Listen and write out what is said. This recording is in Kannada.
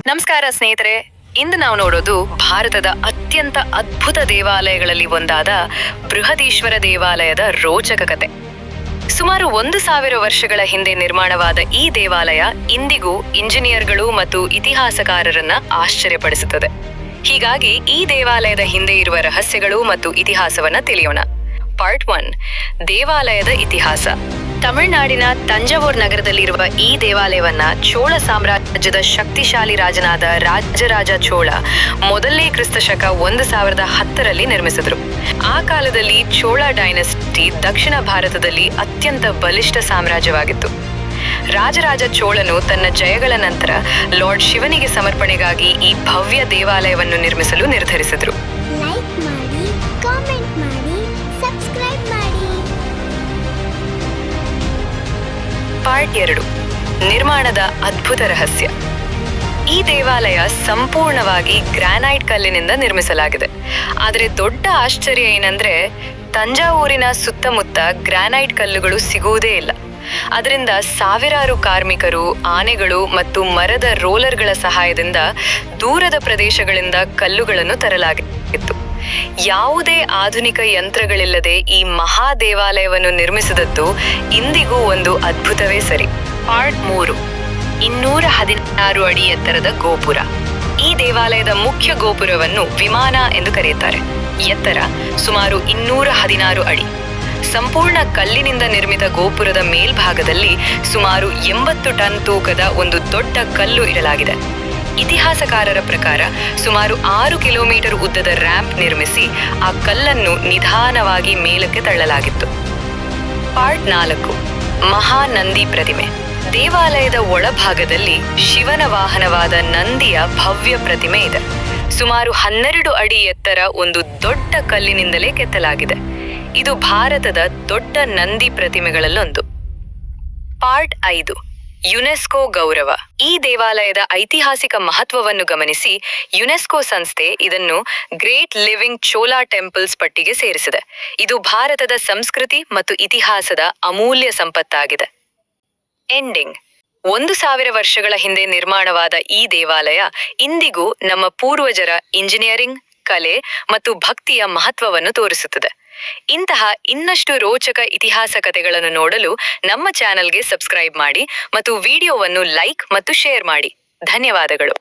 ನಮಸ್ಕಾರ ಸ್ನೇಹಿತರೆ, ಇಂದು ನಾವು ನೋಡೋದು ಭಾರತದ ಅತ್ಯಂತ ಅದ್ಭುತ ದೇವಾಲಯಗಳಲ್ಲಿ ಒಂದಾದ ಬೃಹದೀಶ್ವರ ದೇವಾಲಯದ ರೋಚಕ ಕತೆ. ಸುಮಾರು 1000 ವರ್ಷಗಳ ಹಿಂದೆ ನಿರ್ಮಾಣವಾದ ಈ ದೇವಾಲಯ ಇಂದಿಗೂ ಇಂಜಿನಿಯರ್ಗಳು ಮತ್ತು ಇತಿಹಾಸಕಾರರನ್ನ ಆಶ್ಚರ್ಯಪಡಿಸುತ್ತದೆ. ಹೀಗಾಗಿ ಈ ದೇವಾಲಯದ ಹಿಂದೆ ಇರುವ ರಹಸ್ಯಗಳು ಮತ್ತು ಇತಿಹಾಸವನ್ನ ತಿಳಿಯೋಣ. ಪಾರ್ಟ್ 1, ದೇವಾಲಯದ ಇತಿಹಾಸ. ತಮಿಳುನಾಡಿನ ತಂಜಾವೂರ್ ನಗರದಲ್ಲಿರುವ ಈ ದೇವಾಲಯವನ್ನ ಚೋಳ ಸಾಮ್ರಾಜ್ಯದ ಶಕ್ತಿಶಾಲಿ ರಾಜನಾದ ರಾಜರಾಜ ಚೋಳ ಮೊದಲನೇ ಕ್ರಿಸ್ತಶಕ 1010ರಲ್ಲಿ ನಿರ್ಮಿಸಿದ್ರು. ಆ ಕಾಲದಲ್ಲಿ ಚೋಳ ಡೈನೆಸ್ಟಿ ದಕ್ಷಿಣ ಭಾರತದಲ್ಲಿ ಅತ್ಯಂತ ಬಲಿಷ್ಠ ಸಾಮ್ರಾಜ್ಯವಾಗಿತ್ತು. ರಾಜರಾಜ ಚೋಳನು ತನ್ನ ಜಯಗಳ ನಂತರ ಲಾರ್ಡ್ ಶಿವನಿಗೆ ಸಮರ್ಪಣೆಗಾಗಿ ಈ ಭವ್ಯ ದೇವಾಲಯವನ್ನು ನಿರ್ಮಿಸಲು ನಿರ್ಧರಿಸಿದ್ರು. ಪಾರ್ಟ್ 2, ನಿರ್ಮಾಣದ ಅದ್ಭುತ ರಹಸ್ಯ. ಈ ದೇವಾಲಯ ಸಂಪೂರ್ಣವಾಗಿ ಗ್ರಾನೈಟ್ ಕಲ್ಲಿನಿಂದ ನಿರ್ಮಿಸಲಾಗಿದೆ. ಆದರೆ ದೊಡ್ಡ ಆಶ್ಚರ್ಯ ಏನಂದ್ರೆ, ತಂಜಾವೂರಿನ ಸುತ್ತಮುತ್ತ ಗ್ರಾನೈಟ್ ಕಲ್ಲುಗಳು ಸಿಗುವುದೇ ಇಲ್ಲ. ಅದರಿಂದ ಸಾವಿರಾರು ಕಾರ್ಮಿಕರು, ಆನೆಗಳು ಮತ್ತು ಮರದ ರೋಲರ್ಗಳ ಸಹಾಯದಿಂದ ದೂರದ ಪ್ರದೇಶಗಳಿಂದ ಕಲ್ಲುಗಳನ್ನು ತರಲಾಗಿತ್ತು. ಯಾವುದೇ ಆಧುನಿಕ ಯಂತ್ರಗಳಿಲ್ಲದೆ ಈ ಮಹಾ ದೇವಾಲಯವನ್ನು ನಿರ್ಮಿಸಿದದ್ದು ಇಂದಿಗೂ ಒಂದು ಅದ್ಭುತವೇ ಸರಿ. ಪಾರ್ಟ್ 3, 216 ಅಡಿ ಎತ್ತರದ ಗೋಪುರ. ಈ ದೇವಾಲಯದ ಮುಖ್ಯ ಗೋಪುರವನ್ನು ವಿಮಾನ ಎಂದು ಕರೆಯುತ್ತಾರೆ. ಎತ್ತರ ಸುಮಾರು 216 ಅಡಿ. ಸಂಪೂರ್ಣ ಕಲ್ಲಿನಿಂದ ನಿರ್ಮಿತ ಗೋಪುರದ ಮೇಲ್ಭಾಗದಲ್ಲಿ ಸುಮಾರು 80 ಟನ್ ತೂಕದ ಒಂದು ದೊಡ್ಡ ಕಲ್ಲು ಇಡಲಾಗಿದೆ. ಇತಿಹಾಸಕಾರರ ಪ್ರಕಾರ ಸುಮಾರು 6 ಕಿಲೋಮೀಟರ್ ಉದ್ದದ ರ್ಯಾಂಪ್ ನಿರ್ಮಿಸಿ ಆ ಕಲ್ಲನ್ನು ನಿಧಾನವಾಗಿ ಮೇಲಕ್ಕೆ ತಳ್ಳಲಾಗಿತ್ತು. ಪಾರ್ಟ್ 4, ಮಹಾನಂದಿ ಪ್ರತಿಮೆ. ದೇವಾಲಯದ ಒಳಭಾಗದಲ್ಲಿ ಶಿವನ ವಾಹನವಾದ ನಂದಿಯ ಭವ್ಯ ಪ್ರತಿಮೆ ಇದೆ. ಸುಮಾರು 12 ಅಡಿ ಎತ್ತರ ಒಂದು ದೊಡ್ಡ ಕಲ್ಲಿನಿಂದಲೇ ಕೆತ್ತಲಾಗಿದೆ. ಇದು ಭಾರತದ ದೊಡ್ಡ ನಂದಿ ಪ್ರತಿಮೆಗಳಲ್ಲೊಂದು. ಪಾರ್ಟ್ 5, ಯುನೆಸ್ಕೋ ಗೌರವ. ಈ ದೇವಾಲಯದ ಐತಿಹಾಸಿಕ ಮಹತ್ವವನ್ನು ಗಮನಿಸಿ ಯುನೆಸ್ಕೋ ಸಂಸ್ಥೆ ಇದನ್ನು ಗ್ರೇಟ್ ಲಿವಿಂಗ್ ಚೋಲಾ ಟೆಂಪಲ್ಸ್ ಪಟ್ಟಿಗೆ ಸೇರಿಸಿದೆ. ಇದು ಭಾರತದ ಸಂಸ್ಕೃತಿ ಮತ್ತು ಇತಿಹಾಸದ ಅಮೂಲ್ಯ ಸಂಪತ್ತಾಗಿದೆ. ಎಂಡಿಂಗ್. 1000 ವರ್ಷಗಳ ಹಿಂದೆ ನಿರ್ಮಾಣವಾದ ಈ ದೇವಾಲಯ ಇಂದಿಗೂ ನಮ್ಮ ಪೂರ್ವಜರ ಇಂಜಿನಿಯರಿಂಗ್, ಕಲೆ ಮತ್ತು ಭಕ್ತಿಯ ಮಹತ್ವವನ್ನು ತೋರಿಸುತ್ತದೆ. ಇಂತಹ ಇನ್ನಷ್ಟು ರೋಚಕ ಇತಿಹಾಸ ಕಥೆಗಳನ್ನು ನೋಡಲು ನಮ್ಮ ಚಾನೆಲ್ಗೆ ಸಬ್ಸ್ಕ್ರೈಬ್ ಮಾಡಿ ಮತ್ತು ವಿಡಿಯೋವನ್ನು ಲೈಕ್ ಮತ್ತು ಶೇರ್ ಮಾಡಿ. ಧನ್ಯವಾದಗಳು.